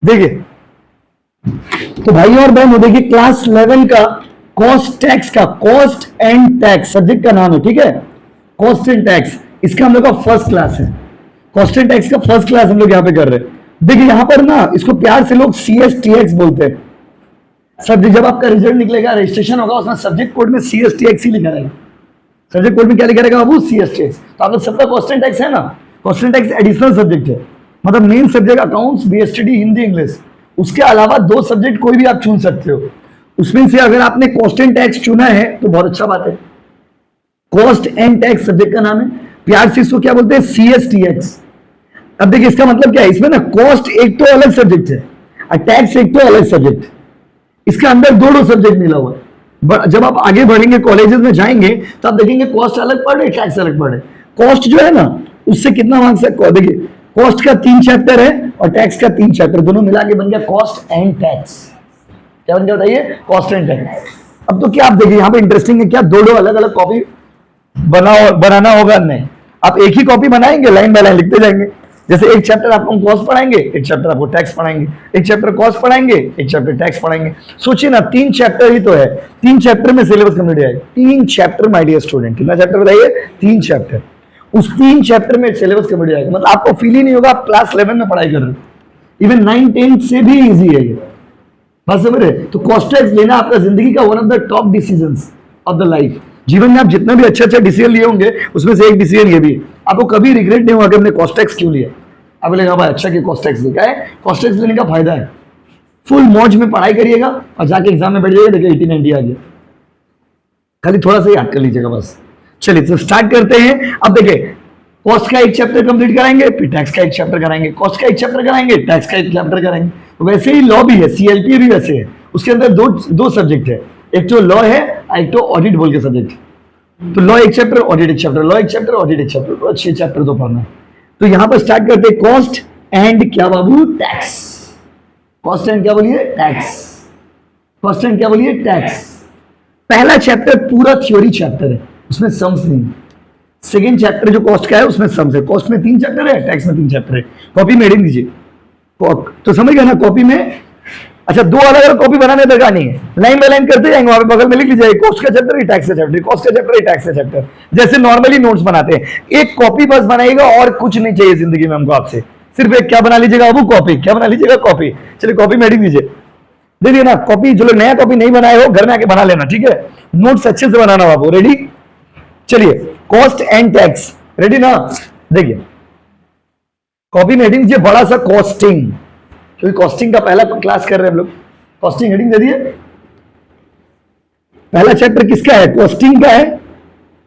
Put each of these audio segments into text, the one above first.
देखिए तो भाई और बहनों, देखिए क्लास 11 का कॉस्ट टैक्स का कॉस्ट एंड टैक्स सब्जेक्ट का नाम है, ठीक है। कॉस्ट एंड टैक्स इसका हम लोग का फर्स्ट क्लास है। कॉस्ट एंड टैक्स का फर्स्ट क्लास हम लोग यहाँ पे कर रहे हैं। देखिए यहाँ पर ना इसको प्यार से लोग CSTX बोलते हैं। सब्जेक्ट जब आपका रिजल्ट निकलेगा, रजिस्ट्रेशन होगा, उसमें सब्जेक्ट कोड में CSTX ही लिखा रहेगा। सब्जेक्ट कोड में क्या लिखा रहेगा बाबू? CSTX। तो आप लोग सबका कॉस्ट एंड टैक्स है ना। Cost and tax additional subject है, मतलब main subject accounts, BSTD, Hindi, English. उसके अलावा 2 सब्जेक्ट कोई भी आप चुन सकते हो। उसमें से अगर आपने कॉस्ट एंड टैक्स चुना है तो बहुत अच्छा बात है। कॉस्ट एंड टैक्स सब्जेक्ट का नाम है, प्यार से इसको क्या बोलते हैं? CSTX। अब देखिए इसका मतलब क्या है, इसमें ना कॉस्ट एक तो अलग सब्जेक्ट है और टैक्स एक तो अलग सब्जेक्ट। इसके अंदर दो सब्जेक्ट मिला हुआ है। जब आप आगे बढ़ेंगे, कॉलेजेस में जाएंगे, तो आप देखेंगे कॉस्ट अलग पढ़ रहे, टैक्स अलग पढ़ रहे। कॉस्ट जो है ना उससे कितना मार्क्स है? देखिए कॉस्ट का 3 चैप्टर है और टैक्स का 3 चैप्टर, दोनों मिला के बन गया कॉस्ट एंड टैक्स। क्या बन गया बताइए? Cost and tax. अब तो क्या आप देखिए यहाँ पे इंटरेस्टिंग है, क्या दो अलग अलग कॉपी बनाना होगा? नहीं, आप एक ही कॉपी बनाएंगे, लाइन बाय लाइन लिखते जाएंगे। जैसे एक चैप्टर आपको कॉस्ट पढ़ाएंगे, एक चैप्टर आपको टैक्स पढ़ाएंगे, एक चैप्टर कॉस्ट पढ़ाएंगे, एक चैप्टर टैक्स पढ़ाएंगे। सोचिए ना, 3 चैप्टर ही तो है, 3 चैप्टर में सिलेबस कंप्लीट हो जाएगा। 3 चैप्टर माय डियर स्टूडेंट, कितना चैप्टर बताइए? 3 चैप्टर। उस 3 चैप्टर में सिलेबस कंप्लीट हो जाएगा, मतलब आपको फील ही नहीं होगा आप क्लास 11 में पढ़ाई कर रहे हो। इवन 9, 10 से भी इजी है ये, बस समझ रहे। तो कॉस्ट टैक्स लेना आपका जिंदगी का one of the top decisions of the life. जीवन में आप जितना भी अच्छा डिसीजन लिए होंगे, उसमें से एक डिसीजन ये भी है, आपको कभी रिग्रेट नहीं होगा कि हमने कॉस्ट टैक्स क्यों लिया। आप बोलेगा भाई अच्छा कि कॉस्ट टैक्स लिखा है। कॉस्ट टैक्स लेने का फायदा है, फुल मौज में पढ़ाई करिएगा और जाके एग्जाम में बैठ जाइए, देखिए 80-90 आ गया। खाली थोड़ा सा याद कर लीजिएगा बस। चलिए तो स्टार्ट करते हैं। अब देखिए कॉस्ट का एक चैप्टर कंप्लीट कराएंगे, फिर टैक्स का एक चैप्टर कराएंगे, कॉस्ट का एक चैप्टर कराएंगे, टैक्स का एक चैप्टर कराएंगे। तो वैसे ही लॉ भी है, CLP भी वैसे है। उसके अंदर दो सब्जेक्ट है, एक तो लॉ है, एक तो ऑडिट बोल के सब्जेक्ट। तो लॉ एक चैप्टर, ऑडिट एक चैप्टर, लॉ एक चैप्टर, ऑडिट एक चैप्टर, तो 6 चैप्टर तो पढ़ना है। तो यहां पर स्टार्ट करते हैं कॉस्ट एंड क्या बाबू? टैक्स। कॉस्ट एंड क्या बोलिए? टैक्स। कॉस्ट एंड क्या बोलिए? टैक्स। पहला चैप्टर पूरा थ्योरी चैप्टर है, उसमें सम्स नहीं है। सेकेंड चैप्टर जो कॉस्ट का है उसमें सम्स है। कॉस्ट में 3 चैप्टर है, टैक्स में 3 चैप्टर है। कॉपी में हेडिंग दीजिए तो समझ गए ना। कॉपी में अच्छा 2 अलग अलग कॉपी बनाने दरकार नहीं है, लाइन बाय लाइन करते जाएंगे, वहां पे बगल में लिख लीजिए कॉस्ट का चैप्टर, टैक्स का चैप्टर, कॉस्ट का चैप्टर, टैक्स का चैप्टर। जैसे नॉर्मली नोट्स बनाते हैं, एक कॉपी बस बनाइएगा और कुछ नहीं चाहिए जिंदगी में हमको आपसे। सिर्फ एक क्या बना लीजिएगा बाबू? कॉपी। क्या बना लीजिएगा? कॉपी। चलिए कॉपी में हेडिंग दीजिए। देखिए ना, कॉपी जो लोग नया कॉपी नहीं बनाए हो घर में आके बना लेना, ठीक है। नोट्स अच्छे से बनाना बाबू। रेडी? चलिए कॉस्ट एंड टैक्स, रेडी ना? देखिए कॉपी में हेडिंग दीजिए बड़ा सा कॉस्टिंग, क्योंकि कॉस्टिंग का पहला क्लास कर रहे हैं हम लोग। कॉस्टिंग हेडिंग दे दिए। पहला चैप्टर किसका है? कॉस्टिंग का है।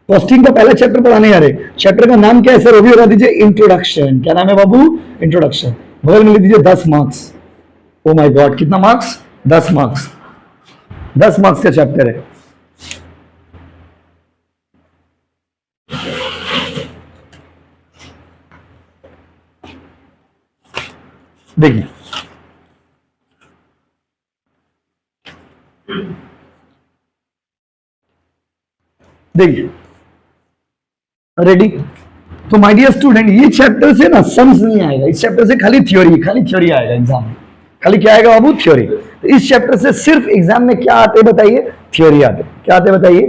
कॉस्टिंग का पहला चैप्टर पढ़ाने आ रहे। चैप्टर का नाम क्या है सर? वो भी बता दीजिए। इंट्रोडक्शन। क्या नाम है बाबू? इंट्रोडक्शन। बगल में लिख दीजिए 10 मार्क्स। ओ माय गॉड, कितना मार्क्स? 10 मार्क्स। 10 मार्क्स का चैप्टर है। देखिए देखिए रेडी? तो माय डियर स्टूडेंट, ये चैप्टर से ना सम्स नहीं आएगा, इस चैप्टर से खाली थ्योरी आएगा एग्जाम में। खाली क्या आएगा बाबू? थ्योरी। तो इस चैप्टर से सिर्फ एग्जाम में क्या आते बताइए? थ्योरी आते। क्या आते बताइए?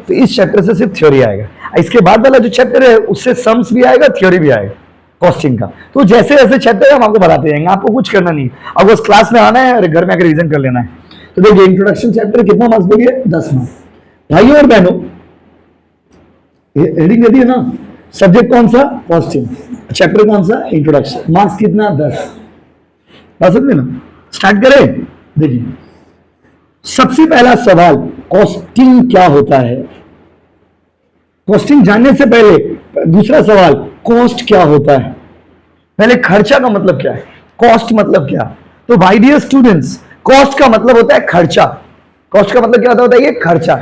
तो इस चैप्टर से सिर्फ थ्योरी आएगा। इसके बाद वाला जो चैप्टर है उससे सम्स भी आएगा, थ्योरी भी आएगा कॉस्टिंग का। तो जैसे जैसे चैप्टर हम आपको बताते जाएंगे, आपको कुछ करना नहीं, अब बस क्लास में आना है और घर में आकर रिविजन कर लेना है। तो देखिए इंट्रोडक्शन चैप्टर कितना मार्क्स देंगे? 10 मार्क्स। भाइयों और बहनों हेडिंग दे दिए ना, सब्जेक्ट कौन सा? कॉस्टिंग। चैप्टर कौन सा? इंट्रोडक्शन। मार्क्स कितना? 10। बात समझे ना? स्टार्ट करें। देखिए सबसे पहला सवाल, कॉस्टिंग क्या होता है? कॉस्टिंग जानने से पहले दूसरा सवाल, कॉस्ट क्या होता है? पहले खर्चा का मतलब क्या है, कॉस्ट मतलब क्या? तो भाई डियर स्टूडेंट्स, कॉस्ट का मतलब होता है खर्चा। कॉस्ट का मतलब क्या होता है? ये खर्चा।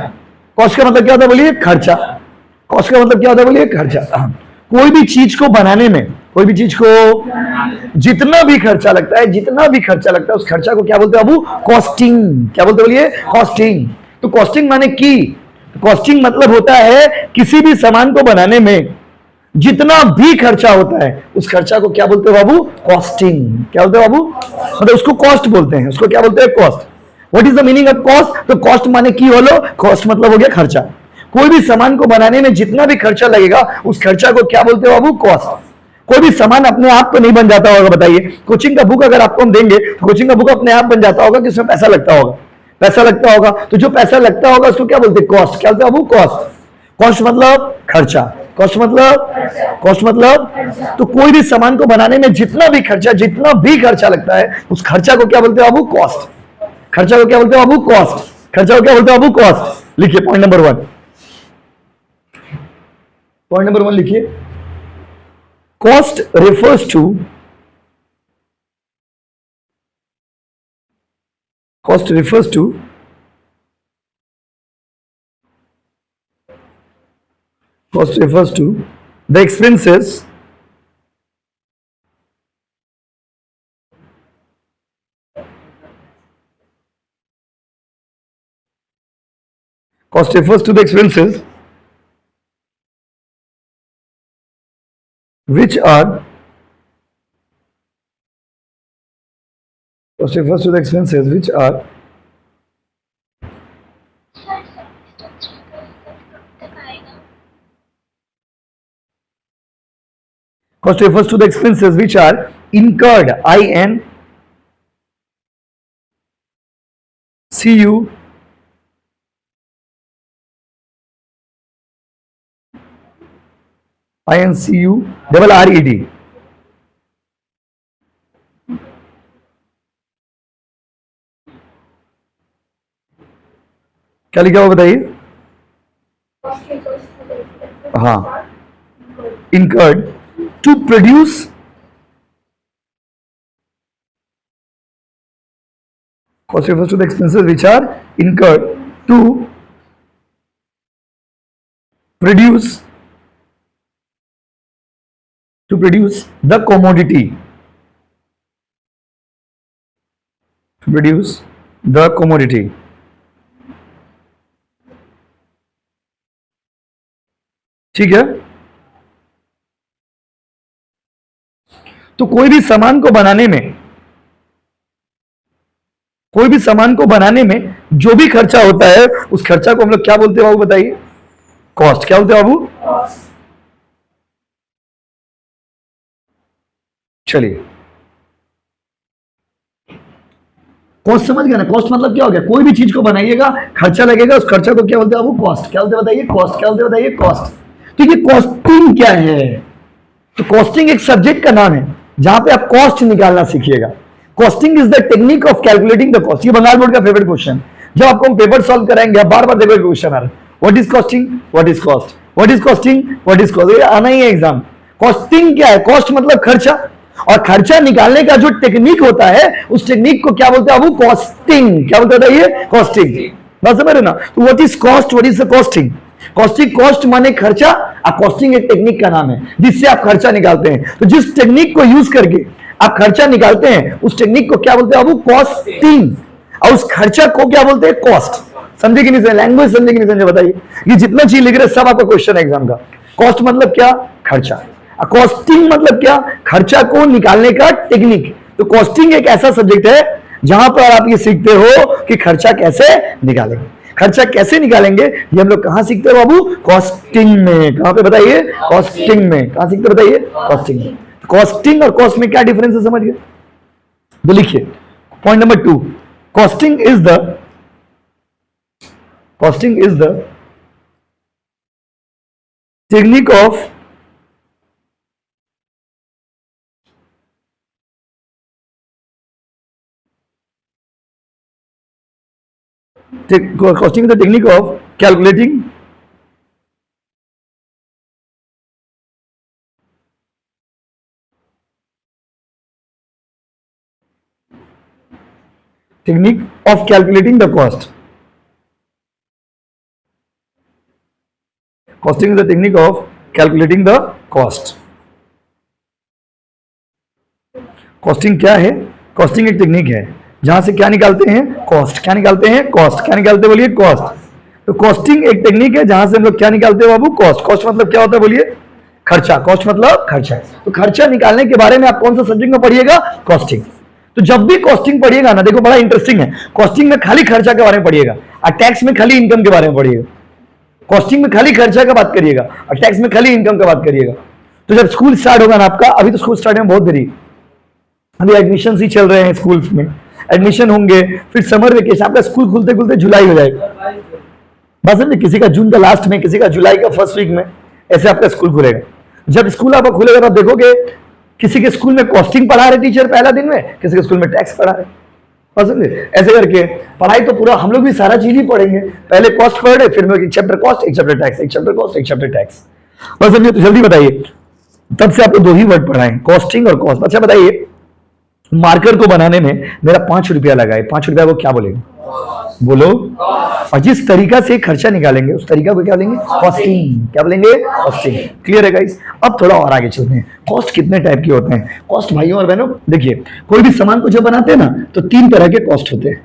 कॉस्ट का मतलब क्या होता है? बोलिए खर्चा। कॉस्ट का मतलब क्या होता है? बोलिए खर्चा। कोई भी चीज को बनाने में, कोई भी चीज को जितना भी खर्चा लगता है, उस खर्चा को क्या बोलते हैं बाबू? कॉस्टिंग। क्या बोलते हैं? बोलिए कॉस्टिंग। तो कॉस्टिंग माने की, कॉस्टिंग मतलब होता है किसी भी सामान को बनाने में जितना भी खर्चा होता है उस खर्चा को क्या बोलते हैं बाबू? कॉस्टिंग। क्या बोलते हैं बाबू? मतलब उसको कॉस्ट बोलते हैं, उसको क्या बोलते हैं? Cost. What is the meaning of cost? तो कॉस्ट माने की बोलो, कॉस्ट मतलब हो गया खर्चा। कोई भी सामान को बनाने में जितना भी खर्चा लगेगा उस खर्चा को क्या बोलते हैं बाबू? कॉस्ट। कोई भी सामान अपने आप तो नहीं बन जाता होगा, बताइए। कोचिंग का बुक अगर आपको हम देंगे तो कोचिंग का बुक अपने आप बन जाता होगा कि उसमें पैसा लगता होगा? पैसा लगता होगा। तो जो पैसा लगता होगा उसको क्या बोलते हैं? कॉस्ट। क्या बोलते हैं बाबू? कॉस्ट। कॉस्ट मतलब खर्चा। कॉस्ट मतलब तो कोई भी सामान को बनाने में जितना भी खर्चा लगता है उस खर्चा को क्या बोलते हैं बाबू? कॉस्ट। खर्चा को क्या बोलते हैं बाबू? कॉस्ट। खर्चा को क्या बोलते हैं बाबू? कॉस्ट। लिखिए पॉइंट नंबर 1। पॉइंट नंबर 1 लिखिए। Cost refers to cost refers to the expenses which are cost refers to the expenses which are cost refers to the expenses which are incurred, INCU, double RED। क्या लिखा हुआ बताइए? हाँ, incurred to produce cost refers to the expenses which are incurred to produce the commodity, ठीक है। तो कोई भी सामान को बनाने में जो भी खर्चा होता है उस खर्चा को हम लोग क्या बोलते हैं बाबू? बताइए। कॉस्ट। क्या बोलते हैं बाबू? चलिए, कॉस्ट समझ गया ना? कॉस्ट मतलब क्या हो गया? कोई भी चीज को बनाइएगा, खर्चा लगेगा, उस खर्चा को क्या बोलते हैं बाबू? कॉस्ट। क्या बोलते हैं बताइए? कॉस्ट। क्या बोलते हैं बताइए? कॉस्ट। तो ये कॉस्टिंग क्या है? तो कॉस्टिंग एक सब्जेक्ट का नाम है जहां पे आप कॉस्ट निकालना सीखिएगा। Costing is the technique of calculating the cost. ये बंगाल बोर्ड का फेवरेट क्वेश्चन। जब आपको हम पेपर सॉल्व कराएंगे आप बार बार देखो क्वेश्चन आ रहा है, what is costing, what is cost, what is costing, what is cost. ये आना ही है एग्जाम। कॉस्टिंग क्या है? कॉस्ट मतलब खर्चा, और खर्चा निकालने का जो टेक्निक होता है उस टेक्निक को क्या बोलते हैं बाबू? कॉस्टिंग। क्या बोलते हैं ये? कॉस्टिंग। बात समझ रहे ना? तो what is cost, what is the costing? Cost माने खर्चा, और कॉस्टिंग एक टेक्निक का नाम है जिससे आप खर्चा निकालते हैं। तो जिस टेक्निक को यूज करके आप खर्चा निकालते हैं उस टेक्निक को क्या बोलते हैं बाबू? कॉस्टिंग। और उस खर्चा को क्या बोलते हैं? कॉस्ट। समझे कि नहीं? लैंग्वेज समझे कि नहीं समझे बताइए? ये जितना चीज लिख रहे सब आपका क्वेश्चन है एग्जाम का। कॉस्ट मतलब क्या? खर्चा। कॉस्टिंग मतलब क्या? खर्चा को निकालने का टेक्निक। तो कॉस्टिंग एक ऐसा सब्जेक्ट है जहां पर आप ये सीखते हो कि खर्चा कैसे निकालेंगे। खर्चा कैसे निकालेंगे ये हम लोग कहां सीखते हैं बाबू? कॉस्टिंग में। कहां पे बताइए? कॉस्टिंग में। कहां सीखते बताइए? कॉस्टिंग में। कॉस्टिंग और कॉस्ट में क्या डिफरेंस है समझ गए? तो लिखिए point number 2, costing is the technique of costing is the technique of calculating the cost. Costing is the technique of calculating the cost. Costing क्या है? कॉस्टिंग एक टेक्निक है जहां से क्या निकालते हैं? कॉस्ट। क्या निकालते हैं? कॉस्ट। क्या निकालते हैं बोलिए? कॉस्ट। तो कॉस्टिंग एक टेक्निक है जहां से हम लोग क्या निकालते हैं बाबू? कॉस्ट। कॉस्ट मतलब क्या होता है बोलिए? खर्चा, कॉस्ट मतलब खर्चा। तो खर्चा निकालने के बारे में आप कौन सा सब्जेक्ट में पढ़िएगा? कॉस्टिंग। तो जब भी कॉस्टिंग पढ़िएगा ना, देखो बड़ा इंटरेस्टिंग है, कॉस्टिंग में खाली खर्चा के बारे में पढ़िएगा और टैक्स में खाली इनकम के बारे में पढ़िएगा। कॉस्टिंग में खाली खर्चा का बात करिएगा और टैक्स में खाली इनकम का बात करिएगा। तो जब स्कूल स्टार्ट होगा ना आपका, अभी तो स्कूल स्टार्ट में बहुत देरी, अभी एडमिशन ही चल रहे हैं स्कूल्स में, एडमिशन होंगे, फिर समर वेकेशन, आपका स्कूल खुलते खुलते जुलाई हो जाएगा, बस समझे, किसी का जून का लास्ट में, किसी का जुलाई का फर्स्ट वीक में, ऐसे आपका स्कूल खुलेगा। जब स्कूल आपका खुलेगा तो आप देखोगे किसी के स्कूल में कॉस्टिंग पढ़ा रहे टीचर पहला दिन में, किसी के स्कूल में टैक्स पढ़ा रहे, बस समझे। ऐसे करके पढ़ाई तो पूरा हम लोग भी सारा चीज ही पढ़ेंगे, पहले कॉस्ट पढ़ रहे, फिर एक चैप्टर कॉस्ट, एक चैप्टर टैक्स, एक चैप्टर कॉस्ट, एक चैप्टर टैक्स, बस समझे। तो जल्दी बताइए, तब से आपको दो ही वर्ड पढ़ाएं, कॉस्टिंग और कॉस्ट। अच्छा बताइए, मार्कर को बनाने में मेरा 5 रुपया लगा है, 5 रुपया को क्या बोलेंगे? बोलो। और जिस तरीका से खर्चा निकालेंगे उस तरीका को क्या बोलेंगे? कॉस्टिंग। क्या बोलेंगे? कॉस्टिंग। क्लियर है गाइस? अब थोड़ा और आगे चलते हैं। कॉस्ट कितने टाइप के होते हैं? कॉस्ट भाइयों और बहनों देखिए, कोई भी सामान को जब बनाते हैं ना तो 3 तरह के कॉस्ट होते हैं।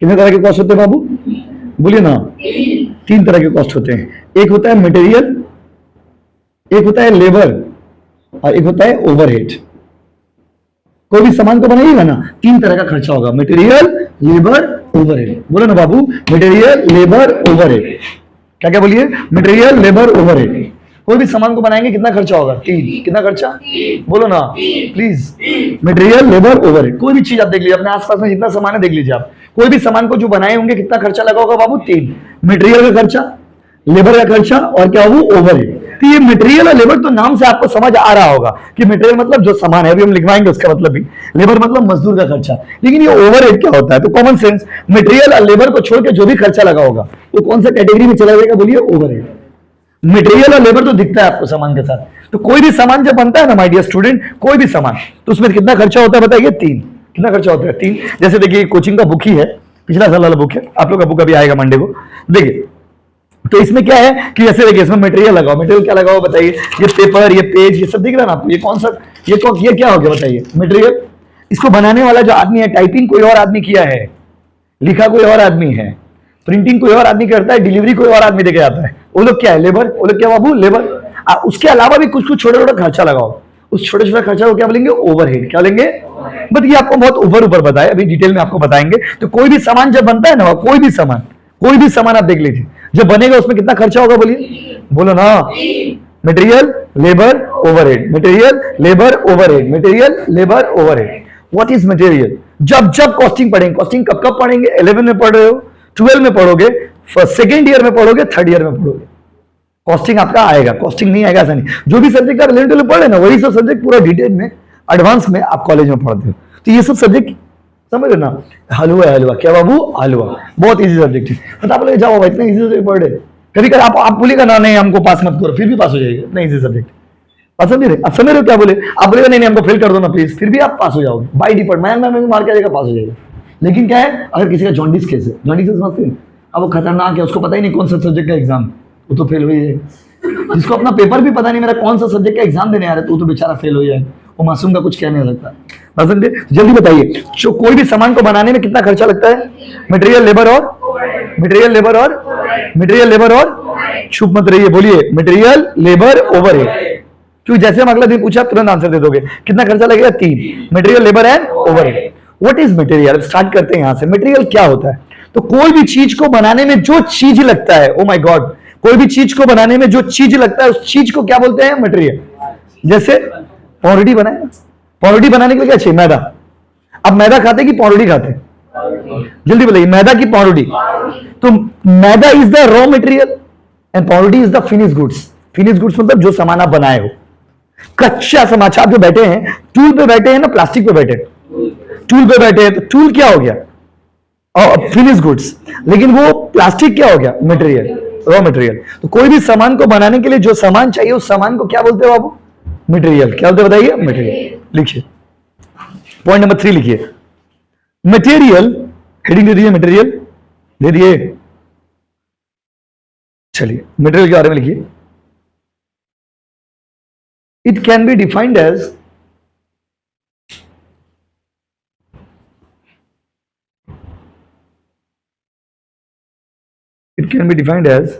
कितने तरह के कॉस्ट होते हैं बाबू? बोलिए ना। 3 तरह के कॉस्ट होते हैं। एक होता है मटेरियल, एक होता है लेबर और एक होता है ओवरहेड। कोई भी सामान को बनाइएगा ना, 3 तरह का खर्चा होगा, मटेरियल, लेबर, ओवरहेड। बोलो ना बाबू, मटेरियल, लेबर, ओवरहेड। क्या क्या बोलिए? Material, labour, overhead. कोई भी सामान को बनाएंगे कितना खर्चा होगा? 3। कितना खर्चा? बोलो ना प्लीज। Material, labour, overhead. कोई भी चीज आप देख लीजिए, अपने आसपास में जितना सामान है देख लीजिए आप, कोई भी सामान को जो बनाए होंगे कितना खर्चा लगा होगा बाबू? 3। मटेरियल का खर्चा, लेबर का खर्चा और क्या हो? ओवरहेड। तो ये मटेरियल और लेबर तो नाम से आपको समझ आ रहा होगा कि मटेरियल मतलब जो सामान है, अभी हम लिखवाएंगे उसका मतलब भी, लेबर मतलब मजदूर का खर्चा। लेकिन ये ओवरहेड क्या होता है? तो कॉमन सेंस, मटेरियल और लेबर को छोड़ के जो भी खर्चा लगा होगा वो कौन सा कैटेगरी में चला जाएगा? बोलिए, ओवरहेड। मटेरियल और लेबर तो दिखता है आपको सामान के साथ। तो कोई भी सामान जब बनता है ना माय डियर स्टूडेंट, कोई भी सामान, तो उसमें कितना खर्चा होता है बताइए? 3। कितना खर्चा होता है? 3। जैसे देखिए कोचिंग का बुक ही है, पिछला साल वाला बुक है, आप लोग का बुक अभी आएगा मंडे को, देखिए। तो इसमें क्या है कि ऐसे देखिए, इसमें मटेरियल लगाओ, मटेरियल क्या लगाओ बताइए? ये पेपर, ये पेज, ये सब दिख रहा है ना आपको? ये कौन सा, ये क्या हो गया बताइए? मटेरियल। इसको बनाने वाला जो आदमी है, टाइपिंग कोई और आदमी किया है, लिखा कोई और आदमी है, प्रिंटिंग कोई और आदमी करता है, डिलीवरी कोई और आदमी देके जाता है, वो लोग क्या है? लेबर। वो लोग क्या बाबू? लेबर। उसके अलावा भी कुछ कुछ छोटा छोटा खर्चा लगाओ, उस छोटे छोटे खर्चा को क्या बोलेंगे? ओवरहेड। क्या बोलेंगे? बट ये आपको बहुत ऊपर ऊपर बताया, अभी डिटेल में आपको बताएंगे। तो कोई भी सामान जब बनता है ना, कोई भी सामान, कोई भी सामान आप देख लीजिए, जब बनेगा उसमें कितना खर्चा होगा? बोलिए, बोलो ना। Material, labour, overhead. Material, labour, overhead. Material, labour, overhead. What is material? जब जब कॉस्टिंग पढ़ेंगे, कॉस्टिंग कब कब पढ़ेंगे? 11 में पढ़ रहे हो, 12 में पढ़ोगे, फर्स्ट सेकेंड ईयर में पढ़ोगे, थर्ड ईयर में पढ़ोगे, कॉस्टिंग आपका आएगा। कॉस्टिंग नहीं आएगा ऐसा नहीं, जो भी सब्जेक्ट आप 11-12 पढ़ रहे ना, वही सब सब्जेक्ट पूरा डिटेल में एडवांस में आप कॉलेज में पढ़ते हो। तो ये सब सब्जेक्ट समझ लो ना। हलवा है, हलवा क्या बाबू? हलवा बहुत इजी सब्जेक्ट है। तो आप लोग जाओ भाई, इतना इजी सब्जेक्ट पढ़ रहे, कभी कभी आप बोलेगा ना नहीं हमको पास मत करो, फिर भी पास हो जाएगा, इतना इजी सब्जेक्ट। आप समझ रहे? आप समझ रहे हो क्या बोले? आप बोलेगा नहीं नहीं हमको फेल कर दो ना प्लीज, फिर भी आप पास हो जाओगे बाई डिफॉल्ट, मैं मार के आ जाएगा, पास हो जाएगा। लेकिन क्या है, अगर किसी का जॉन्डिस केस है, जॉन्डिस समझते हैं, अब वो खतरनाक है, उसको पता ही नहीं कौन सा सब्जेक्ट का एग्जाम, वो तो फेल हो ही जाएगा। जिसको अपना पेपर भी पता नहीं मेरा कौन सा सब्जेक्ट का एग्जाम देने आ रहा है, तो बेचारा फेल हो जाएगा, वो मासूम का कुछ कह नहीं सकता। समझे? जल्दी बताइए, जो कोई भी सामान को बनाने में कितना खर्चा लगता है? मटेरियल, लेबर और मटेरियल, लेबर और मटेरियल, लेबर और चुप मत रहिए, बोलिए मटेरियल, लेबर, ओवरहेड। क्योंकि जैसे हम अगला दिन पूछा तुरंत आंसर दे दोगे। कितना खर्चा लगेगा? 3। Material, labour and overhead. What is material? Start करते हैं यहां से। मटेरियल क्या होता है? तो कोई भी चीज को बनाने में जो चीज लगता है, ओ माय गॉड, कोई भी चीज को बनाने में जो चीज लगता है उस चीज को क्या बोलते हैं? मटेरियल। जैसे पाउरुटी बनाए, पाउरुटी बनाने के लिए क्या चाहिए? मैदा। अब मैदा खाते कि पाउरुटी खाते? जल्दी बताइए, मैदा की पाउरुटी? तो maida is the raw material and pauruti is the finish goods. Finish goods मतलब जो सामान आप बनाए हो, कच्चा समाचार जो बैठे हैं, टूल पे बैठे हैं ना, प्लास्टिक पे बैठे, टूल पे बैठे हैं, तो टूल क्या हो गया? और फिनिश गुड्स। लेकिन वो प्लास्टिक क्या हो गया? Material, raw material. तो कोई भी सामान को बनाने के लिए जो सामान चाहिए उस सामान को क्या बोलते हो बाबू? मटेरियल। क्या बोलते बताइए? मटेरियल। लिखिए, पॉइंट नंबर 3 लिखिए, मटेरियल। हेडिंग दे दीजिए, मटेरियल दे दिए। चलिए मटेरियल के बारे में लिखिए। It can be defined as it can be defined as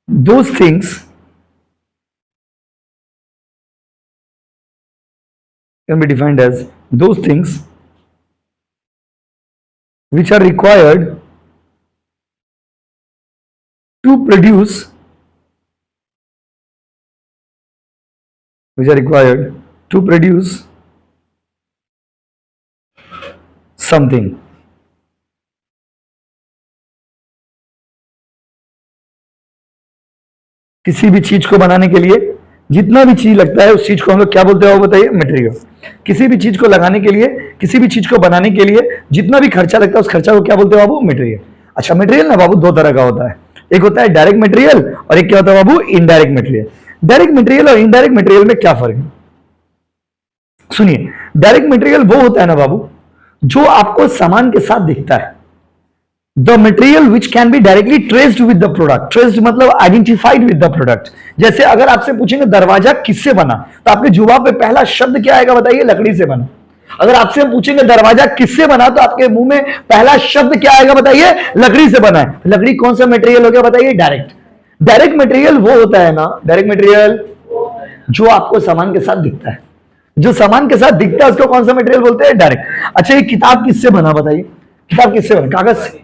those things can be defined as those things which are required to produce which are required to produce something. किसी भी चीज को बनाने के लिए जितना भी चीज लगता है उस चीज को हम लोग क्या बोलते हैं वो बताइए, मटेरियल। किसी भी चीज को लगाने के लिए, किसी भी चीज को बनाने के लिए जितना भी खर्चा लगता है उस खर्चा को क्या बोलते हैं बाबू, मटेरियल। अच्छा, मटेरियल ना बाबू दो तरह का होता है, एक होता है डायरेक्ट मटेरियल और एक क्या होता है बाबू, इनडायरेक्ट मटेरियल। डायरेक्ट मटेरियल और इनडायरेक्ट मटेरियल में क्या फर्क है, सुनिए। डायरेक्ट मटेरियल वो होता है ना बाबू जो आपको सामान के साथ दिखता है, the material which can be directly traced with the product. Traced मतलब आइडेंटिफाइड विद द प्रोडक्ट। जैसे अगर आपसे पूछेंगे दरवाजा किससे बना, तो आपके जुबान पे पहला शब्द क्या आएगा बताइए, लकड़ी से बना। अगर आपसे हम पूछेंगे दरवाजा किससे बना, तो आपके मुंह में पहला शब्द क्या आएगा बताइए, लकड़ी से बना है। लकड़ी कौन सा मटेरियल हो गया बताइए, डायरेक्ट। डायरेक्ट मटेरियल वो होता है ना, डायरेक्ट मटेरियल जो आपको सामान के साथ दिखता है, जो सामान के साथ दिखता है उसको कौन सा मटेरियल बोलते हैं, डायरेक्ट। अच्छा, ये किताब किससे बना बताइए, किताब किससे बना, कागज से।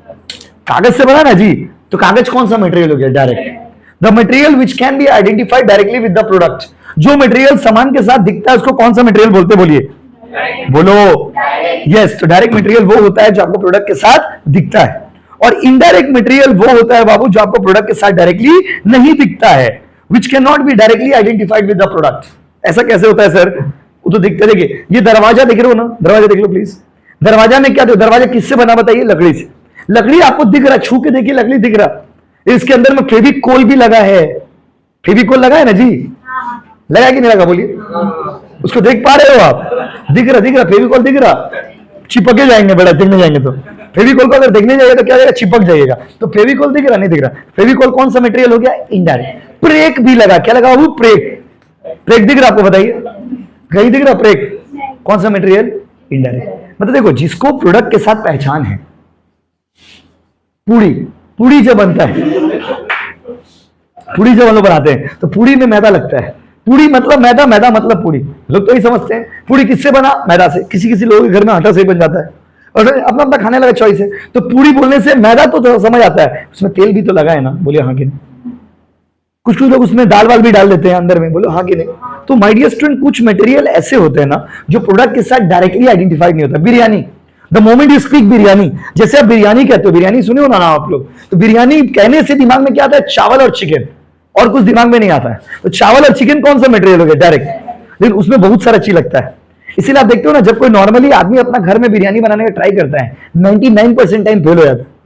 कागज से बना ना जी, तो कागज कौन सा मटेरियल हो गया, direct. The material which can be identified directly with the product. जो मटेरियल सामान के साथ दिखता है उसको कौन सा मटेरियल बोलते हैं, बोलिए, बोलो। यस, तो डायरेक्ट मटेरियल वो होता है जो आपको प्रोडक्ट के साथ दिखता है, और इनडायरेक्ट मटेरियल वो होता है बाबू जो आपको प्रोडक्ट के साथ डायरेक्टली नहीं दिखता है, which can not be directly identified with the product. ऐसा कैसे होता है सर, वो तो दिखते, देखिए ये दरवाजा दिख रहे हो ना, दरवाजा देख लो प्लीज। दरवाजा में क्या, दरवाजा किससे बना बताइए, लकड़ी से। लकड़ी आपको दिख रहा है, छू के देखिए लकड़ी दिख रहा, इसके अंदर में फेविकोल भी लगा है। फेविकोल लगा है ना जी, लगा कि नहीं लगा बोलिए, उसको देख पा रहे हो आप, दिख रहा, दिख रहा, फेविकोल दिख रहा। चिपके जाएंगे बेटा, देखने जाएंगे तो फेविकोल को अगर देखने जाएगा तो क्या जाएगा, चिपक जाएगा। तो फेविकोल दिख रहा, नहीं दिख रहा। फेविकोल कौन सा मटेरियल हो गया, इनडायरेक्ट। प्रेक भी लगा, क्या लगा बाबू, प्रेक। प्रेक दिख रहा आपको बताइए, कहीं दिख रहा प्रेक, कौन सा मटेरियल, इनडायरेक्ट। मतलब देखो, जिसको प्रोडक्ट के साथ पहचान है, पूड़ी, पूड़ी जब बनता है, पूड़ी जब हम लोग बनाते हैं तो पूड़ी में मैदा लगता है। पूड़ी मतलब मैदा, मैदा मतलब पूड़ी, लोग तो ही समझते हैं। पूड़ी किससे बना, मैदा से। किसी किसी लोगों के घर में आटा से बन जाता है, और अपना अपना खाने लगा चॉइस है। तो पूड़ी बोलने से मैदा तो समझ आता है, उसमें तेल भी तो लगा है ना, बोलिए हाँ कि नहीं। कुछ कुछ लोग उसमें दाल वाल भी डाल देते हैं अंदर में, बोलो हाँ कि नहीं। तो माय डियर स्टूडेंट, कुछ मटेरियल ऐसे होते हैं ना जो प्रोडक्ट के साथ डायरेक्टली आइडेंटिफाइड नहीं होता। Biryani, the moment you speak biryani, जैसे आप बिरयानी कहते हो, बिरयानी सुने हो ना आप लोग, तो बिरयानी कहने से दिमाग में क्या आता है, चावल और चिकन, और कुछ दिमाग में नहीं आता है। तो चावल और चिकन कौन सा मटेरियल हो गया, डायरेक्ट। लेकिन उसमें बहुत सारा चीज लगता है। इसीलिए आप देखते हो ना, जब कोई नॉर्मली आदमी अपना घर में बिरयानी बनाने का ट्राई करता है, 99% टाइम फेल हो जाता है।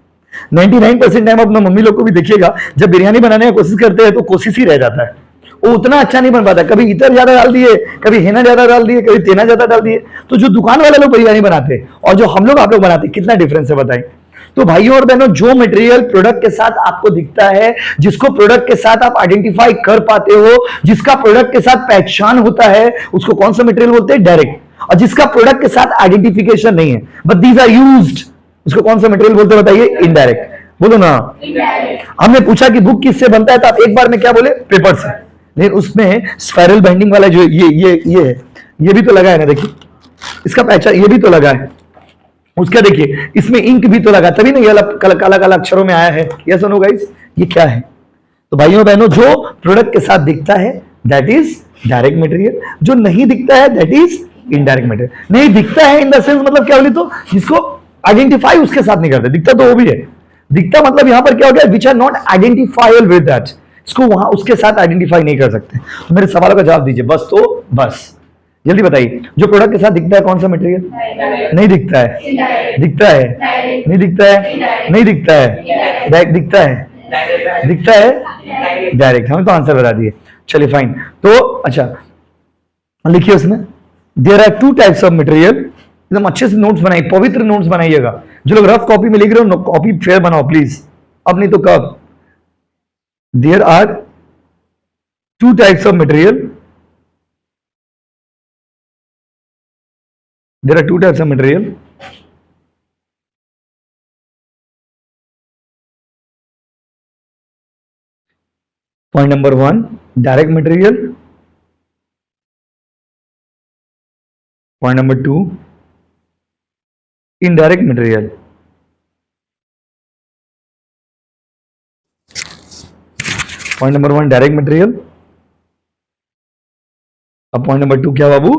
99% टाइम अपना मम्मी लोग को भी देखिएगा, जब बिरयानी बनाने की कोशिश करते हैं तो कोशिश ही रह जाता है, वो उतना अच्छा नहीं बन पाता। कभी इतर ज्यादा डाल दिए, कभी हेना ज्यादा डाल दिए, कभी तेना ज्यादा डाल दिए। तो जो दुकान वाले लोग बिरयानी बनाते हैं और जो हम लोग आप लोग बनाते हैं, कितना डिफरेंस है बताइए। तो भाइयों और बहनों, जो मटेरियल प्रोडक्ट के साथ आपको दिखता है, जिसको प्रोडक्ट के साथ आप आइडेंटिफाई कर पाते हो, जिसका प्रोडक्ट के साथ पहचान होता है, उसको कौन सा मटेरियल बोलते हैं, डायरेक्ट। और जिसका प्रोडक्ट के साथ आइडेंटिफिकेशन नहीं है, बट दीज आर यूज्ड, उसको कौन सा मटेरियल बोलते हैं बताइए, इनडायरेक्ट। बोलो ना। हमने पूछा कि बुक किससे बनता है, तो आप एक बार में क्या बोले, पेपर से। लेकिन उसमें स्पाइरल बाइंडिंग वाला जो ये है, ये भी तो लगा है ना, देखिए इसका पहचान, ये भी तो लगा है। उसका देखिए इसमें इंक भी तो लगा, तभी ना ये काला काला अक्षरों में आया है। यस और नो गाइस, ये क्या है। तो भाइयों बहनों, जो प्रोडक्ट के साथ दिखता है दैट इज डायरेक्ट मटेरियल, जो नहीं दिखता है दैट इज इनडायरेक्ट मटेरियल। नहीं दिखता है इन द सेंस मतलब क्या बोली, तो जिसको आइडेंटिफाई उसके साथ नहीं करते। दिखता तो वो भी है, दिखता मतलब यहां पर क्या हो गया, which are not identifiable with that, इसको वहां उसके साथ आइडेंटिफाई नहीं कर सकते। तो मेरे सवालों का जवाब दीजिए, बस तो बस, जल्दी बताइए। जो प्रोडक्ट के साथ दिखता है कौन सा मटेरियल, नहीं दिखता है, दिखता है, नहीं दिखता है, नहीं दिखता है, डायरेक्ट दिखता है, दिखता है, डायरेक्ट। हमें तो आंसर बता दिए, चलिए फाइन। तो अच्छा लिखिए उसमें, there are two types of material. एकदम अच्छे से नोट्स बनाइए, पवित्र नोट्स बनाइएगा। जो लोग रफ कॉपी में लिख रहे हो, कॉपी फेयर बनाओ प्लीज, अब नहीं तो कब। There are two types of material, there are two types of material. Point number 1 direct material, point number 2 indirect material. Point number 1 direct material, अब पॉइंट नंबर 2 क्या बाबू,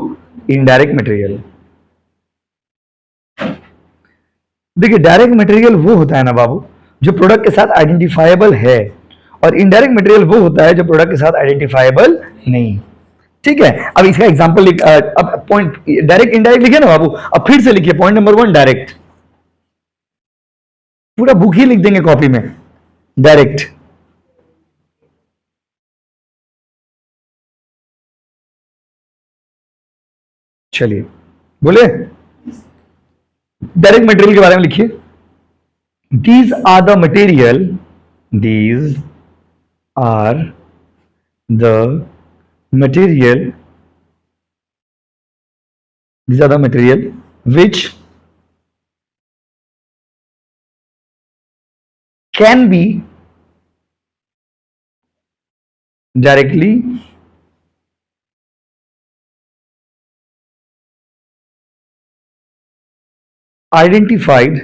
इनडायरेक्ट मटेरियल। देखिए direct material वो होता है ना बाबू जो प्रोडक्ट के साथ आइडेंटिफाइबल है, और इनडायरेक्ट मटेरियल वो होता है जो प्रोडक्ट के साथ आइडेंटिफाइबल नहीं। ठीक है, अब इसका एग्जांपल लिख, अब पॉइंट डायरेक्ट इनडायरेक्ट लिखे ना बाबू, अब फिर से लिखिए पॉइंट नंबर 1 डायरेक्ट, पूरा बुक ही लिख देंगे कॉपी में, डायरेक्ट। चलिए बोले डायरेक्ट मटेरियल के बारे में लिखिए, these are the material, these are the material, these are the material which can be directly identified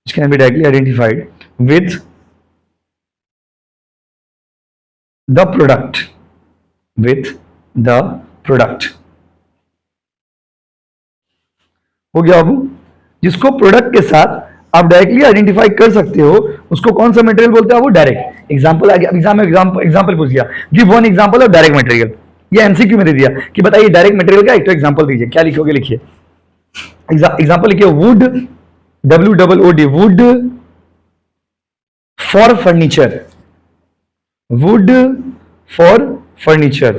which can be directly identified with the product, with the product। हो गया बाबू, जिसको product के साथ आप डायरेक्टली आइडेंटिफाई कर सकते हो उसको कौन सा मटेरियल बोलते हैं वो, डायरेक्ट। एग्जांपल आ गया, एग्जांपल पूछ गया, give one example of direct material, ये एमसीक्यू में दे दिया कि बताइए डायरेक्ट मटेरियल का एक तो एग्जांपल दीजिए, क्या लिखोगे लिखिए, एग्जांपल लिखिए, would, WOOD, would for furniture, would for furniture,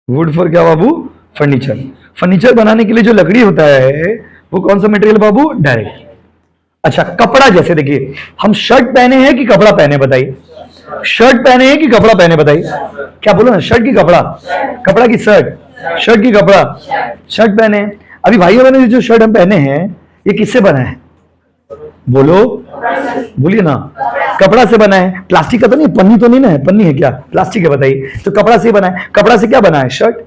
would for क्या बाबू, फर्नीचर। फर्नीचर बनाने के लिए जो लकड़ी होता है वो कौन सा मटेरियल बाबू, डायरेक्ट। अच्छा कपड़ा, जैसे देखिए हम शर्ट पहने हैं कि कपड़ा पहने, बताइए, शर्ट पहने हैं कि कपड़ा पहने, बताइए, क्या बोलो ना, शर्ट की कपड़ा, कपड़ा की शर्ट, शर्ट की कपड़ा, शर्ट पहने हैं। अभी भाइयों बहनों जो शर्ट हम पहने हैं ये किससे बना है, बोलो, बोलिए ना, कपड़ा से बना है, प्लास्टिक का तो नहीं, पन्नी तो नहीं ना है, पन्नी है क्या, प्लास्टिक है, बताइए, तो कपड़ा से बना है, कपड़ा से क्या बना है, शर्ट,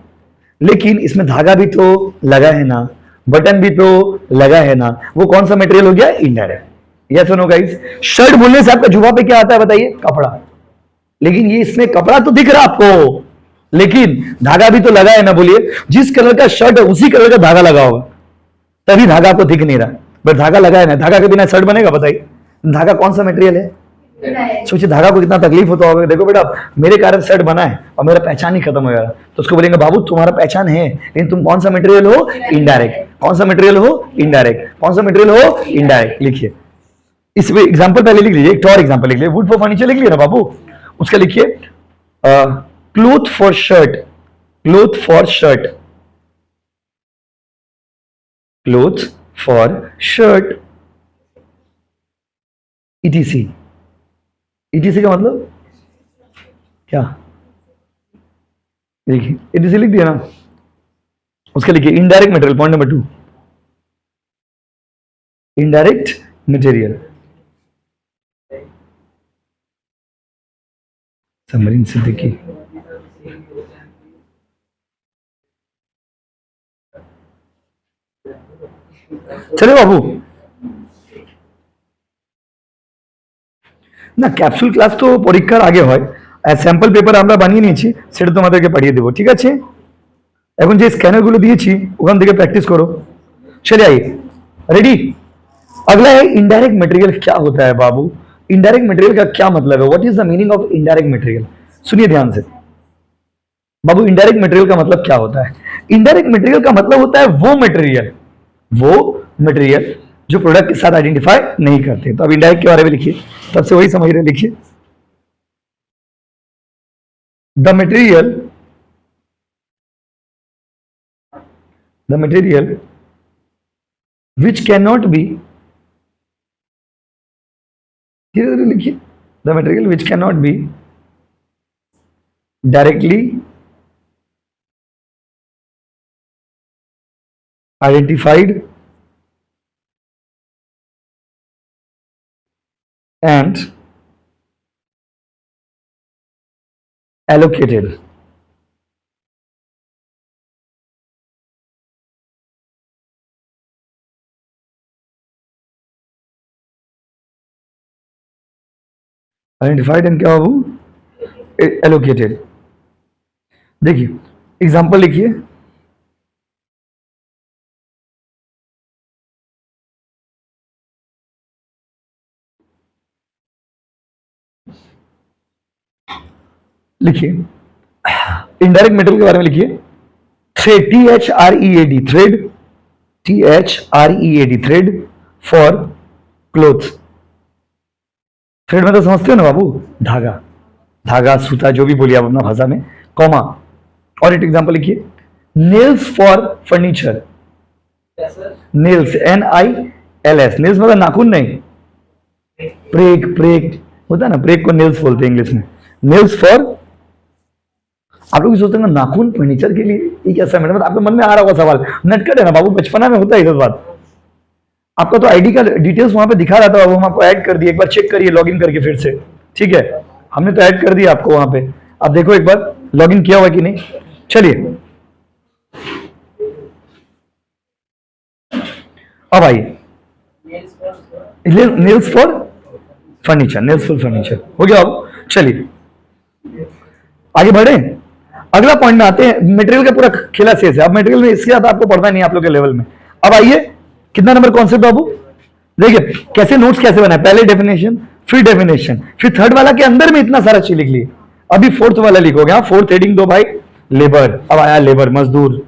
लेकिन इसमें धागा भी तो लगा है ना, बटन भी तो लगा है ना, वो कौन सा मटेरियल हो गया, इनडायरेक्ट। यस और नो गाइस, शर्ट बोलने से आपका जुबा पे क्या आता है बताइए, कपड़ा, लेकिन ये इसमें कपड़ा तो दिख रहा आपको, लेकिन धागा भी तो लगा है ना, बोलिए, जिस कलर का शर्ट है उसी कलर का धागा लगा होगा, तभी धागा आपको दिख नहीं रहा, बट धागा लगा है ना, धागा के बिना शर्ट बनेगा, बताइए, धागा कौन सा मटेरियल है, सोचिए धागा को कितना तकलीफ होता होगा, देखो बेटा मेरे कारण शर्ट बना है और मेरा पहचान ही खत्म हो गया, तो उसको बोलेंगे बाबू तुम्हारा पहचान है लेकिन तुम कौन सा मटेरियल हो, इनडायरेक्ट। कौन सा मटेरियल हो, इनडायरेक्ट। कौन सा मटेरियल हो, इनडायरेक्ट। लिखिए इस एग्जांपल पहले लिख लीजिए, एक और एग्जांपल लिख लीजिए, वुड फॉर फर्नीचर लिख लिया ना बाबू, उसका लिखिए cloth for shirt, cloth for shirt, cloth for shirt, etc. Etc का मतलब क्या, देखिए ईटीसी लिख दिया ना, उसका लिखिए indirect material, point number 2 indirect material, Samreen Siddiqui. चले बाबू না ক্যাপসুল ক্লাস তো পরীক্ষার আগে হয়, স্যাম্পল পেপার আমরা বানিয়ে নিয়েছি, সেটা তোমাদেরকে পাঠিয়ে দেবো, ঠিক আছে। এখন যে স্ক্যানারগুলো দিয়েছি ওখান থেকে प्रैक्टिस करो, चलिए आइए, रेडी। अगला है इनडायरेक्ट मटेरियल क्या होता है बाबू, इनडायरेक्ट मटेरियल का क्या मतलब है, what is the meaning of indirect material. सुनिए ध्यान से बाबू, इनडायरेक्ट मटेरियल का मतलब क्या होता है, इनडायरेक्ट मटेरियल का मतलब होता है वो मटेरियल, वो मटेरियल जो प्रोडक्ट के साथ आइडेंटिफाई नहीं करते। तो अब इनडायरेक्ट के बारे में लिखिए, तब से वही समझ रहे, लिखिए the material, the material which cannot be, धीरे धीरे लिखिए, the material which cannot be directly identified and allocated. Identified and क्या बाबू, एलोकेटेड। देखिए एग्जांपल लिखिए, लिखिए इनडायरेक्ट मेटेरियल के बारे में लिखिए, thread, THREAD, thread, THREAD, thread for clothes. Thread में तो समझते हो ना बाबू, धागा, धागा, सूता, जो भी बोलिए आप अपना भाषा में, कॉमा। और एक एग्जांपल लिखिए, nails for furniture, nails, NILS, nails मतलब नाखून नहीं, प्रेक, प्रेक होता है ना, प्रेक को नेल्स बोलते हैं इंग्लिश में, नेल्स फॉर। आप लोग सोचते हैं ना नाखून फर्नीचर के लिए, ये कैसा मैडम, आपके मन में आ रहा होगा सवाल, नटखट है ना बाबू, बचपना में होता है ये बात। आपका तो आईडी का डिटेल्स वहां पे दिखा रहा था, वो हम आपको ऐड कर दिए, एक बार चेक करिए लॉगिन करके फिर से, ठीक है, हमने तो ऐड कर दिया आपको वहां पे, आप देखो एक बार लॉगिन किया हुआ कि नहीं। चलिए अब आइए, nails for furniture, nails for furniture हो गया अब। चलिए आगे बढ़े, अगला पॉइंट में आते हैं, मटेरियल का पूरा खेला शेष है, अब मटेरियल में इसके ज्यादा आपको पढ़ना नहीं आप लोग के लेवल में। अब आइए, कितना नंबर कॉन्सेप्ट बाबू, देखिए कैसे नोट्स कैसे बनाए, पहले डेफिनेशन, फिर डेफिनेशन, फिर थर्ड वाला के अंदर में इतना सारा चीज लिख लिए, अभी फोर्थ वाला लिखोगे। हाँ, फोर्थ हेडिंग दो भाई, लेबर। अब आया लेबर, मजदूर।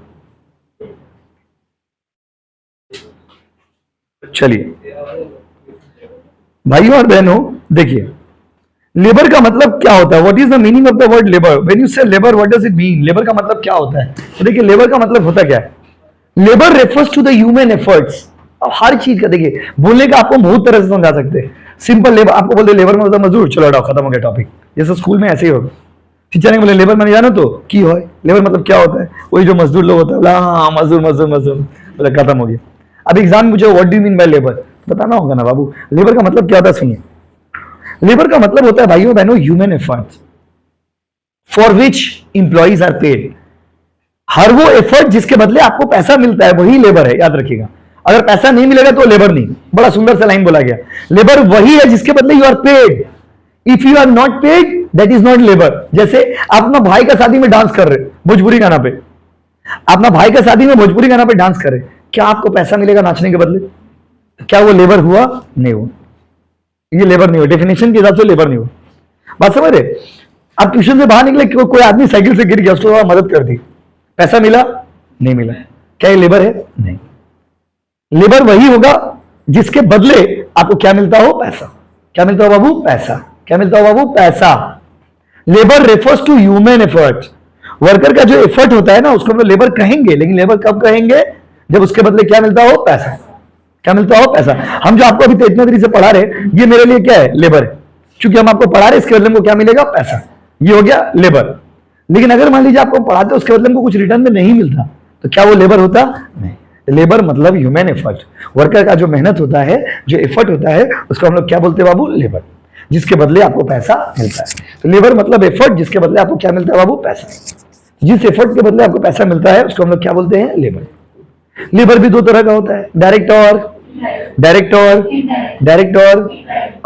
चलिए भाइयों और बहनों, देखिए लेबर का मतलब क्या होता है, what is the meaning of the word labour, when you say labour what does it mean, labour का मतलब क्या होता है। तो देखिए लेबर का मतलब होता क्या है, labour refers to the human efforts. अब हर चीज का देखिए बोलने का आपको बहुत तरह से समझा सकते हैं। सिंपल लेबर, आपको बोलते लेबर में मतलब मजदूर, चलो हटाओ, खत्म हो गया टॉपिक। जैसे स्कूल में ऐसे ही होगा, टीचर ने बोले लेबर मैंने जाना तो की हो, लेबर मतलब क्या होता है, वही जो मजदूर लोग होता है, हाँ मजदूर मजदूर मजदूर, बोले खत्म हो गया। अब एग्जाम में पूछो what do you mean by labour, बताना होगा ना बाबू, लेबर का मतलब क्या होता है। सुनिए, लेबर का मतलब होता है भाइयों बहनों human effort for which employees are paid. हर वो एफर्ट जिसके बदले आपको पैसा मिलता है वही लेबर है, याद रखिएगा। अगर पैसा नहीं मिलेगा तो लेबर नहीं। बड़ा सुंदर सा लाइन बोला गया, लेबर वही है जिसके बदले you are paid, if you are not paid that is not labour. जैसे आप अपना भाई का शादी में डांस कर रहे, भोजपुरी गाना पे, अपना भाई का शादी में भोजपुरी गाना पे डांस कर रहे, क्या आपको पैसा मिलेगा नाचने के बदले, क्या वो लेबर हुआ? नहीं हुआ, ये लेबर नहीं हुआ, डेफिनेशन के हिसाब से लेबर नहीं हुआ। बात समझ रहे? आप ट्यूशन से बाहर निकले, कोई आदमी साइकिल से गिर गया, उसको मदद कर दी, पैसा मिला? नहीं मिला, क्या ये लेबर है? नहीं। लेबर वही होगा जिसके बदले आपको क्या मिलता हो? पैसा। क्या मिलता हो बाबू? पैसा। क्या मिलता हो बाबू? पैसा। Labour refers to human effort. Worker का जो एफर्ट होता है ना, उसको हम लेबर कहेंगे, लेकिन लेबर कब कहेंगे? जब उसके बदले क्या मिलता हो? पैसा। क्या मिलता हो? पैसा। हम जो आपको अभी तो इतने देरी से पढ़ा रहे, ये मेरे लिए क्या है? लेबर है, क्योंकि हम आपको पढ़ा रहे, इसके बदले में क्या मिलेगा? पैसा। ये हो गया लेबर। लेकिन अगर मान लीजिए आपको पढ़ाते उसके बदले में कुछ रिटर्न में नहीं मिलता, तो क्या वो लेबर होता? नहीं। लेबर मतलब ह्यूमन एफर्ट, वर्कर का जो मेहनत होता है, जो एफर्ट होता है, उसको हम लोग क्या बोलते हैं बाबू? लेबर, जिसके बदले आपको पैसा मिलता है। तो लेबर मतलब एफर्ट, जिसके बदले आपको क्या मिलता है बाबू? पैसा। जिस एफर्ट के बदले आपको पैसा मिलता है उसको हम लोग क्या बोलते हैं? लेबर। लेबर भी दो तरह का होता है, डायरेक्ट और डायरेक्ट और डायरेक्ट और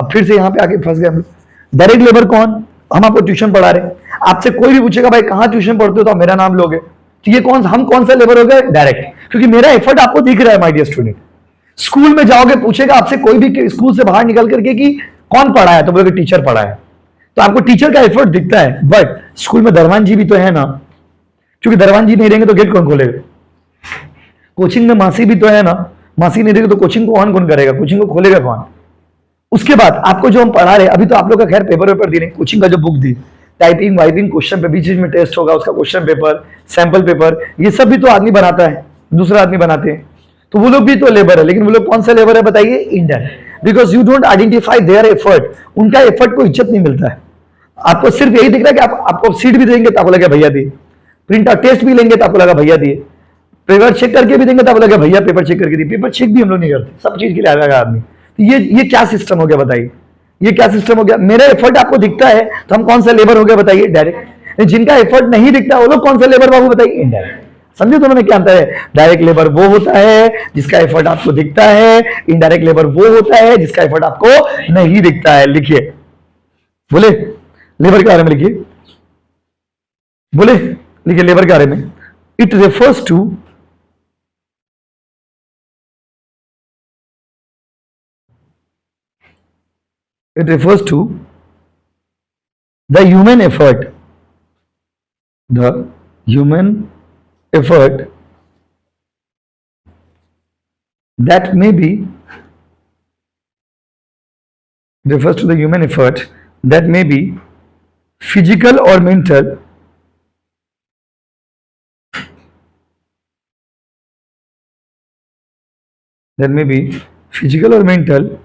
अब फिर से यहां पे आके फंस गए हम लोग। डायरेक्ट लेबर कौन? हम आपको ट्यूशन पढ़ा रहे, आपसे कोई भी पूछेगा भाई कहां ट्यूशन पढ़ते हो, तो आप मेरा नाम लोगे, तो ये हम कौन सा लेबर हो गए? डायरेक्ट, क्योंकि मेरा एफर्ट आपको दिख रहा है माय डियर स्टूडेंट। स्कूल में जाओगे, पूछेगा आपसे कोई भी स्कूल से बाहर निकल करके कि कौन पढ़ा है, तो बोलोगे टीचर पढ़ा है, तो आपको टीचर का एफर्ट दिखता है। बट स्कूल में दरवान जी भी तो है ना, क्योंकि दरवान जी नहीं रहेंगे तो गेट कौन खोलेगा? कोचिंग में मासी भी तो है ना, मासी नहीं रहेगी तो कोचिंग को ऑन कौन करेगा? कोचिंग को खोलेगा कौन? उसके बाद आपको जो हम पढ़ा रहे, अभी तो आप लोग का खैर पेपर दी नहीं, कोचिंग का जो बुक दी, टाइपिंग वाइपिंग, क्वेश्चन पे बीच में टेस्ट होगा, उसका क्वेश्चन पेपर, सैंपल पेपर, ये सब भी तो आदमी बनाता है, दूसरा आदमी बनाते हैं, तो वो लोग भी तो लेबर है। लेकिन वो लोग कौन सा लेबर है बताइए? Indirect, because you don't identify their effort. उनका एफर्ट को इज्जत नहीं मिलता है। आपको सिर्फ यही दिख रहा है कि आपको सीट भी देंगे तो आपको लगा भैया दिए, प्रिंट आउट टेस्ट भी लेंगे तो आपको लगा भैया दिए, पेपर चेक करके भी देंगे तो बोला भैया पेपर चेक करके दिए, पेपर चेक भी हम लोग नहीं करते, सब चीज के लिए आएगा आदमी। तो ये क्या सिस्टम हो गया बताइए, ये क्या सिस्टम हो गया? मेरा एफर्ट आपको दिखता है तो हम कौन सा लेबर हो गया बताइए? डायरेक्ट। जिनका एफर्ट नहीं दिखता वो लोग कौन सा लेबर बाबू बताइए? इनडायरेक्ट। समझे दोनों में क्या अंतर है? डायरेक्ट लेबर वो होता है जिसका एफर्ट आपको दिखता है, इनडायरेक्ट लेबर वो होता है जिसका एफर्ट आपको नहीं दिखता है। लिखिए, बोले लेबर के बारे में लिखिए, बोले लिखिए लेबर के बारे में। It refers to the human effort, the human effort that may be refers to the human effort that may be physical or mental, that may be physical or mental।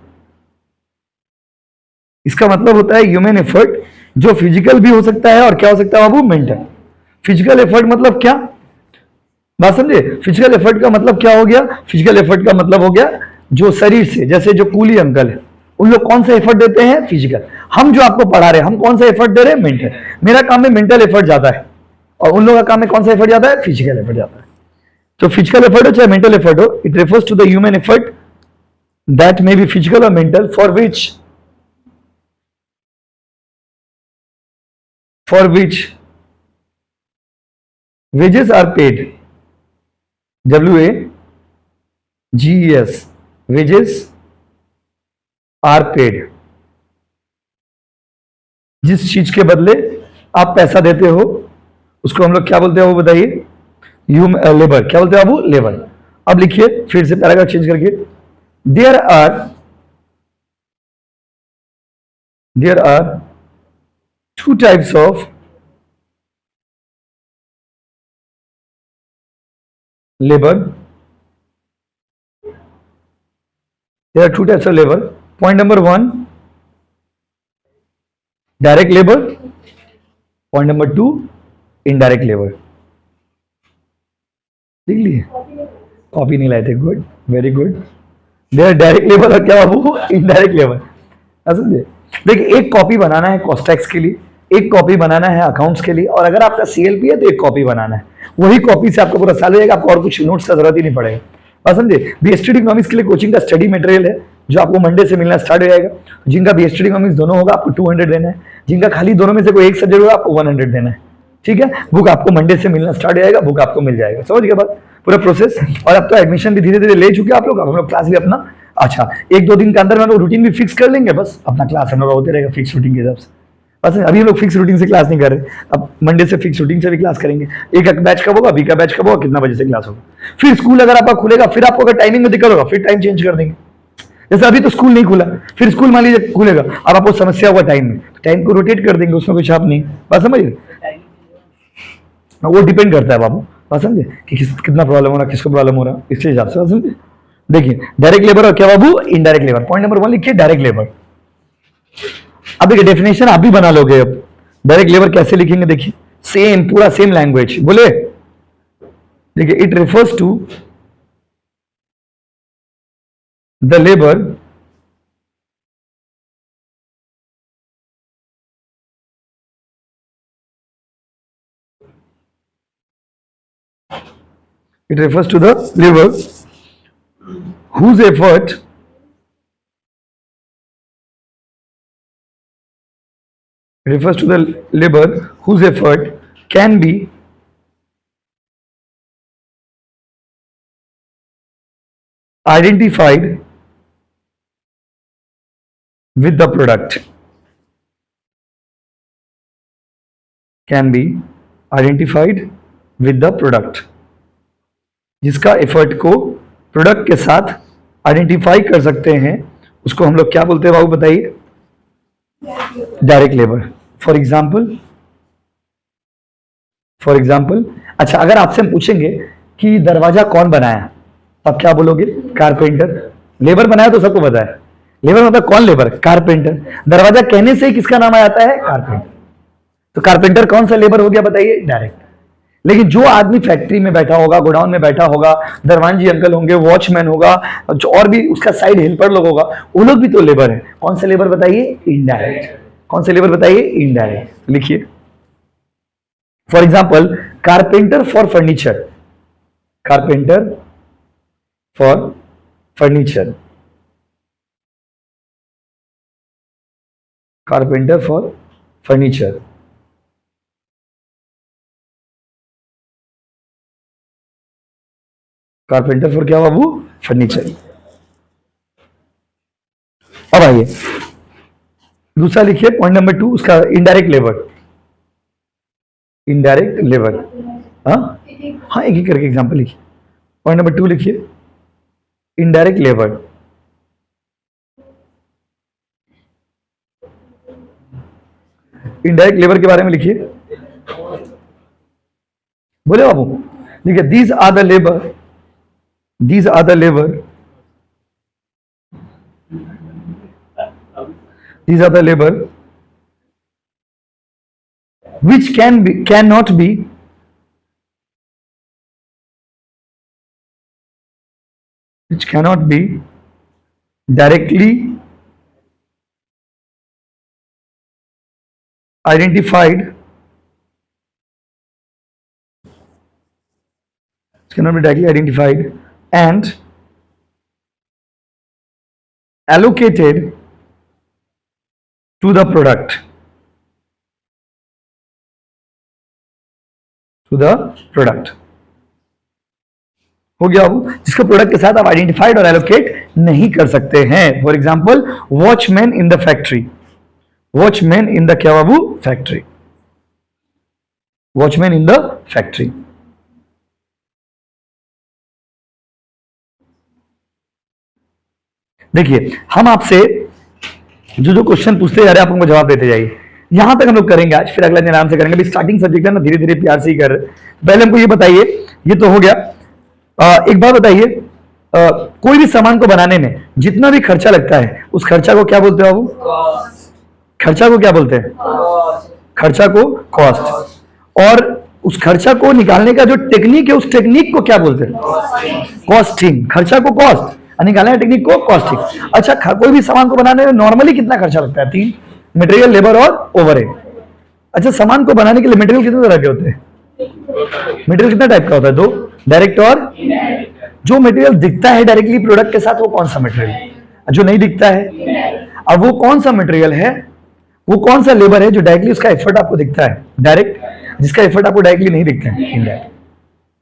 इसका मतलब होता है ह्यूमन एफर्ट जो physical भी हो सकता है और क्या हो सकता है बाबू? मेंटल। फिजिकल एफर्ट मतलब क्या, बात समझे? फिजिकल एफर्ट का मतलब क्या हो गया? फिजिकल एफर्ट का मतलब हो गया जो शरीर से, जैसे जो कूली अंकल है उन लोग कौन सा एफर्ट देते हैं? फिजिकल। हम जो आपको पढ़ा रहे हैं हम कौन सा एफर्ट दे रहे हैं? मेंटल। मेरा काम में मेंटल एफर्ट ज्यादा है और उन लोगों का काम में कौन सा एफर्ट ज्यादा है? फिजिकल एफर्ट ज्यादा है। तो फिजिकल एफर्ट हो चाहे मेंटल एफर्ट हो, it refers to the human effort that may be physical और mental for which wages are paid, WAGES, wages are paid। जिस चीज के बदले आप पैसा देते हो उसको हम लोग क्या बोलते हैं वो बताइए? लेबर। क्या बोलते हैं बाबू? लेबर। अब लिखिए फिर से पैराग्राफ चेंज करके, there are two types of labor, there are two types of labor। point number 1 direct labor, point number 2 indirect labor। देख लिए, कॉपी नहीं लाए थे, good, very good. There direct labour और क्या बाबू? Indirect labour. समझे? देखिए एक कॉपी बनाना है कॉस्ट टैक्स के लिए, एक कॉपी बनाना है अकाउंट्स के लिए, और अगर आपका सीएलपी है तो एक कॉपी बनाना है। वही कॉपी से आपको पूरा साल हो जाएगा, आपको और कुछ नोट्स का जरूरत ही नहीं पड़ेगा। बात समझे? बीएसटी इकोनॉमिक्स के लिए कोचिंग का स्टडी मटेरियल है जो आपको मंडे से मिलना स्टार्ट हो जाएगा। जिनका बीएसटी इकोनॉमिक्स दोनों होगा आपको 200 देना है, जिनका खाली दोनों में से कोई एक सब्जेक्ट होगा आपको 100 देना है। ठीक है, बुक आपको मंडे से मिलना स्टार्ट हो जाएगा, बुक आपको मिल जाएगा। समझ गए बात? पूरा प्रोसेस। और अब तो एडमिशन भी धीरे धीरे ले चुके आप लोग, अब हम लोग क्लास भी अपना अच्छा 1-2 दिन के अंदर में लोग रूटीन भी फिक्स कर लेंगे, बस अपना क्लास हम लोग होते रहेगा फिक्स रूटीन के हिसाब से। बस अभी हम लोग फिक्स रूटीन से क्लास नहीं कर रहे, अब मंडे से फिक्स रूटीन से भी क्लास करेंगे। एक बैच कब होगा, बी का बैच कब होगा, कितना बजे से क्लास होगा। फिर स्कूल अगर आपका खुलेगा, फिर आपको अगर टाइमिंग में दिक्कत होगा फिर टाइम चेंज कर देंगे। जैसे अभी तो स्कूल नहीं खुला, फिर स्कूल मान लीजिए खुलेगा, अब आपको समस्या होगा टाइम में, टाइम को रोटेट कर देंगे, उसमें कोई छाप नहीं। बात समझिए? वो डिपेंड करता है बाबू, बात समझे कि कितना प्रॉब्लम हो रहा है, किसको प्रॉब्लम हो रहा है, इसके हिसाब से। समझे? देखिए डायरेक्ट लेबर और क्या बाबू? Indirect labour. पॉइंट नंबर 1 लिखिए, डायरेक्ट लेबर। अब देखिए डेफिनेशन आप भी बना लोगे। अब डायरेक्ट लेबर कैसे लिखेंगे देखिए, सेम पूरा सेम लैंग्वेज बोले। देखिए it refers to the labour whose effort refers to the labor whose effort can be identified with the product, can be identified with the product। जिसका एफर्ट को product के साथ आइडेंटिफाई कर सकते हैं उसको हम लोग क्या बोलते हैं बाबू बताइए? Direct labour. फॉर एग्जाम्पल अच्छा अगर आपसे हम पूछेंगे कि दरवाजा कौन बनाया, तब क्या बोलोगे? कारपेंटर। लेबर बनाया तो सबको पता है, लेबर मतलब कौन? Labour, carpenter. दरवाजा कहने से ही किसका नाम आ जाता है? कारपेंटर। तो कारपेंटर कौन सा लेबर हो गया बताइए? डायरेक्ट। लेकिन जो आदमी फैक्ट्री में बैठा होगा, गोडाउन में बैठा होगा, दरवान जी अंकल होंगे, वॉचमैन होगा, जो और भी उसका साइड हेल्पर लोग होगा, वो लोग भी तो लेबर है। कौन सा लेबर बताइए? इनडायरेक्ट। कौन सा लेबर बताइए? इनडायरेक्ट। लिखिए for example carpenter for furniture, carpenter for furniture, carpenter for furniture, carpenter for क्या बाबू? फर्नीचर। अब आइए दूसरा लिखिए पॉइंट नंबर 2, उसका इनडायरेक्ट लेबर, इनडायरेक्ट लेबर। हाँ हाँ, एक एक करके एग्जांपल लिखिए। पॉइंट नंबर 2 लिखिए इनडायरेक्ट लेबर। इनडायरेक्ट लेबर के बारे में लिखिए, बोले बाबू। देखिए these are the labour, these are the labor, these are the labor which cannot be directly identified, and allocated to the product, हो गया अब, जिसको प्रोडक्ट के साथ आप आइडेंटिफाइड और एलोकेट नहीं कर सकते हैं। For example watchman in the factory, watchman in the क्या बाबू? Factory, watchman in the factory. देखिए हम आपसे जो जो क्वेश्चन पूछते जा रहे हैं आप उनको जवाब देते जाइए। यहां तक हम लोग करेंगे आज, फिर अगला दिन आराम से करेंगे। अभी स्टार्टिंग सब्जेक्ट है ना, धीरे धीरे प्यार से ही कर रहे। पहले हमको ये बताइए, ये तो हो गया। एक बात बताइए, कोई भी सामान को बनाने में जितना भी खर्चा लगता है उस खर्चा को क्या बोलते हो बाबू? खर्चा को क्या बोलते हैं? खर्चा को कॉस्ट। और उस खर्चा को निकालने का जो टेक्निक है उस टेक्निक को क्या बोलते हैं? कॉस्टिंग। खर्चा को कॉस्ट, निकालने का टेक्निक को कॉस्टिंग। अच्छा कोई भी सामान को बनाने में नॉर्मली कितना खर्चा लगता है? 3, मटेरियल, लेबर और ओवरहेड। अच्छा सामान को बनाने के लिए मटेरियल कितने तरह के होते हैं? मटेरियल कितना टाइप का होता है? 2, डायरेक्ट और। जो मटेरियल दिखता है डायरेक्टली प्रोडक्ट के साथ वो कौन सा मटेरियल? जो नहीं दिखता है। अब वो कौन सा मटेरियल है, वो कौन सा लेबर है जो डायरेक्टली उसका एफर्ट आपको दिखता है? डायरेक्ट। जिसका एफर्ट आपको डायरेक्टली नहीं दिखता है, इनडायरेक्ट।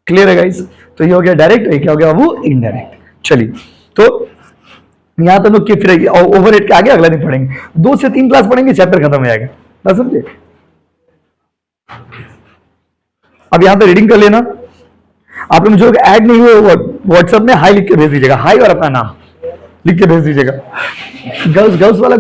क्लियर है गाइस? तो ये हो गया डायरेक्ट, ये क्या हो गया वो? इनडायरेक्ट। चलिए तो यहां तक लोग फिर ओवरहेड के आगे अगला दिन पढ़ेंगे। 2 से 3 क्लास पढ़ेंगे, चैप्टर खत्म हो जाएगा। ना समझे? अब यहां पे रीडिंग कर लेना। आप लोग जो ऐड नहीं हुए व्हाट्सएप में हाई लिख के भेज दीजिएगा, हाई और अपना नाम लिख के भेज दीजिएगा। गर्ल्स वाला